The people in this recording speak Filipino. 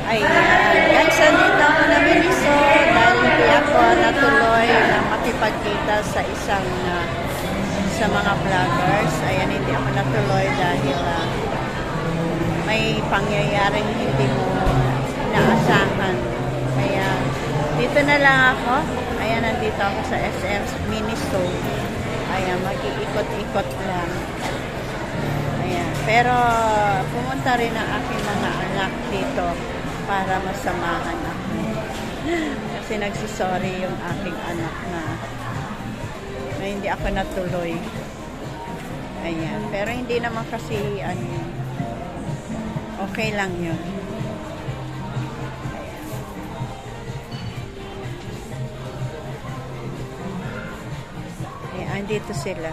Ayan. Guys, andito ako na Miniso dahil hindi ako natuloy na makipagkita sa isang sa mga vloggers. Ayan, hindi ako natuloy dahil may pangyayaring hindi mo inaasahan. Kaya dito na lang ako. Ayan, nandito ako sa SM Miniso. Ayan, mag-iikot-ikot lang. Ayan. Pero pumunta rin ang aking mga anak dito para masamahan ako. Kasi nagsisorry yung aking anak na hindi ako natuloy. Ayan. Pero hindi naman kasi okay lang yun. Ayan. Ayan, dito sila.